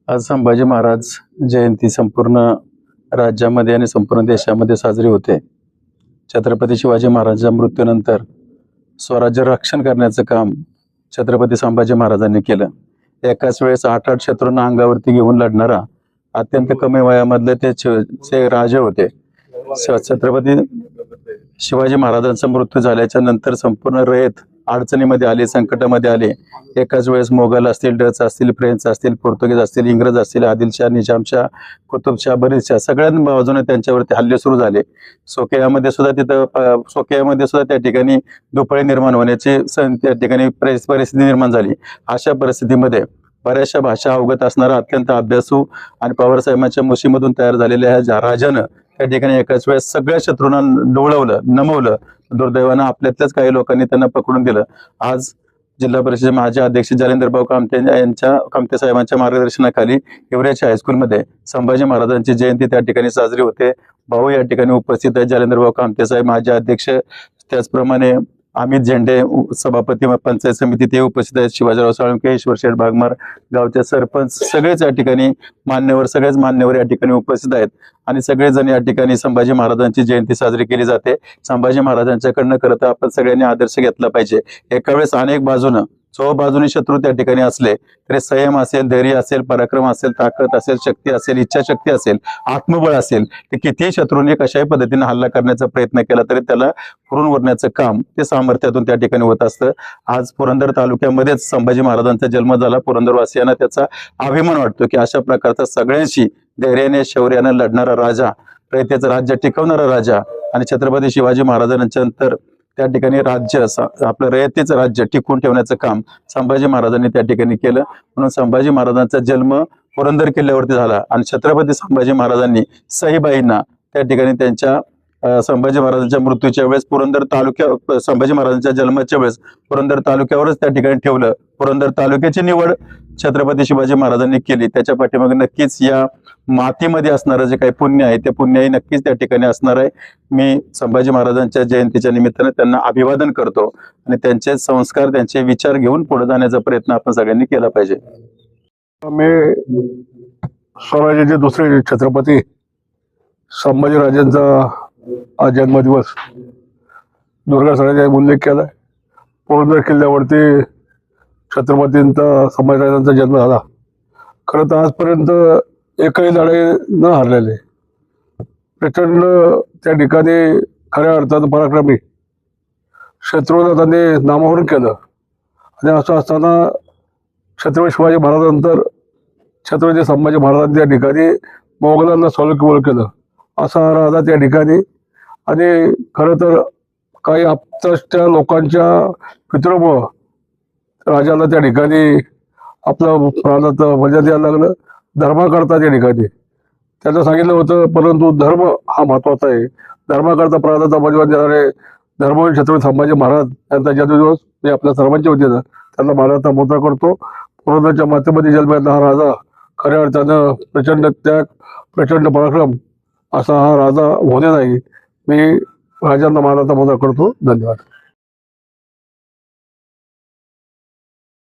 आज संभाजी महाराज जयंती संपूर्ण राज्यामध्ये आणि संपूर्ण देशामध्ये साजरी होते. छत्रपती शिवाजी महाराजांच्या मृत्यूनंतर स्वराज्य रक्षण करण्याचं काम छत्रपती संभाजी महाराजांनी केलं. एकाच वेळेस 8 शत्रूंना अंगावरती घेऊन लढणारा अत्यंत कमी वयामधले ते राजे होते. छत्रपती शिवाजी महाराजांचा मृत्यू झाल्याच्या नंतर संपूर्ण रयत अडचणीमध्ये आले, संकटामध्ये आले. एकाच वेळेस मोगल असतील, डच असतील, फ्रेंच असतील, पोर्तुगीज असतील, इंग्रज असतील, आदिलशाह, निजामशाह, कुतुबशाह, बरीचशा सगळ्या बाजूने त्यांच्यावरती हल्ले सुरू झाले. सोकेयामध्ये सुद्धा त्या ठिकाणी दुफळे निर्माण होण्याची त्या ठिकाणी परिस्थिती निर्माण झाली. अशा परिस्थितीमध्ये बऱ्याचशा भाषा अवगत असणारा अत्यंत अभ्यासू आणि पवारसाहेबांच्या मुशीमधून तयार झालेल्या ह्या राजानं त्या ठिकाणी एकाच वेळेस सगळ्या शत्रूंना डोळवलं, नमवलं. दुर्दैवानं आपल्यातल्याच काही लोकांनी त्यांना पकडून दिलं. आज जिल्हा परिषद माजी अध्यक्ष जालिंदरभाऊ कामते साहेबांच्या मार्गदर्शनाखाली हिवऱ्याच्या हायस्कूलमध्ये संभाजी महाराजांची जयंती त्या ठिकाणी साजरी होते. भाऊ या ठिकाणी उपस्थित आहेत, जालिंदरभाऊ कामते साहेब माजी अध्यक्ष, त्याचप्रमाणे अमित झेंडे सभापती पंचायत समिती ते उपस्थित आहेत, शिवाजीराव साळुंके, ईश्वरशेठ भागमार, गावचे सरपंच, सगळेच या ठिकाणी सगळेच मान्यवर या ठिकाणी उपस्थित आहेत. आणि सगळेजण या ठिकाणी संभाजी महाराजांची जयंती साजरी केली जाते. संभाजी महाराजांच्याकडनं खरं तर आपण सगळ्यांनी आदर्श घेतला पाहिजे. एका वेळेस अनेक बाजूनं बाजूने शत्रू त्या ठिकाणी असले तरी संयम असेल, धैर्य असेल, पराक्रम असेल, ताकद असेल, शक्ती असेल, इच्छाशक्ती असेल, आत्मबळ असेल, ते कितीही शत्रूंनी कशाही पद्धतीने हल्ला करण्याचा प्रयत्न केला तरी त्याला पुरून उरण्याचं काम ते सामर्थ्यातून त्या ठिकाणी होत असतं. आज पुरंदर तालुक्यामध्येच संभाजी महाराजांचा जन्म झाला. पुरंदरवासियांना त्याचा अभिमान वाटतो की अशा प्रकारचा सगळ्यांशी धैर्याने, शौर्याने लढणारा राजा, रयतेचं राज्य टिकवणारा राजा आणि छत्रपती शिवाजी महाराजांच्या नंतर त्या ठिकाणी राज्य आपलं रयतेचं राज्य टिकवून ठेवण्याचं काम संभाजी महाराजांनी त्या ठिकाणी केलं. म्हणून संभाजी महाराजांचा जन्म पुरंदर किल्ल्यावरती झाला आणि छत्रपती संभाजी महाराजांनी सईबाईंना त्या ठिकाणी त्यांच्या संभाजी महाराजांच्या मृत्यूच्या वेळेस संभाजी महाराजांच्या जन्माच्या वेळेस पुरंदर तालुक्यावरच त्या ठिकाणी ठेवलं. पुरंदर तालुक्याची निवड छत्रपती शिवाजी महाराजांनी केली. त्याच्या पाठीमागे नक्कीच या मातीमध्ये असणारं जे काही पुण्य आहे ते पुण्यही नक्कीच त्या ठिकाणी असणार आहे. मी संभाजी महाराजांच्या जयंतीच्या निमित्ताने त्यांना अभिवादन करतो आणि त्यांचे संस्कार, त्यांचे विचार घेऊन पुढे जाण्याचा प्रयत्न आपण सगळ्यांनी केला पाहिजे. मी स्वराज्याचे दुसरे छत्रपती संभाजीराजांचा आज जन्मदिवस दुर्गा सणाचा उल्लेख केलाय. पुरंदर किल्ल्यावरती छत्रपतींचा संभाजीराजांचा जन्म झाला. खरं तर आजपर्यंत एकही लढाई न हरलेले प्रचंड त्या ठिकाणी खऱ्या अर्थानं पराक्रमी शत्रूला त्यांनी नामावरण केलं. आणि असं असताना छत्रपती शिवाजी महाराजांनंतर छत्रपती संभाजी महाराजांनी त्या ठिकाणी मोगलांना सौलक्यबोल केलं. असा हा राजा त्या ठिकाणी. आणि खरं तर काही आप्तच्या लोकांच्या पितृमुळं राजाला त्या ठिकाणी आपलं प्राणात मर्यादा द्यायला लागलं. धर्माकरता त्या ठिकाणी त्याला सांगितलं होतं, परंतु धर्म हा महत्वाचा आहे. धर्माकरता प्राणाचा बलिदान देणारे धर्मवीर छत्रपती संभाजी महाराज यांचा जन्मदिवस मी आपल्या सर्वांच्या वतीनं त्यांना मानाचा मोठा करतो. पुरंदरच्या मातेमध्ये जन्मलेला हा राजा खऱ्या अर्थानं प्रचंड त्याग, प्रचंड पराक्रम असा हा राजा होणे नाही. मी राजांना मानाचा मोठा करतो. धन्यवाद.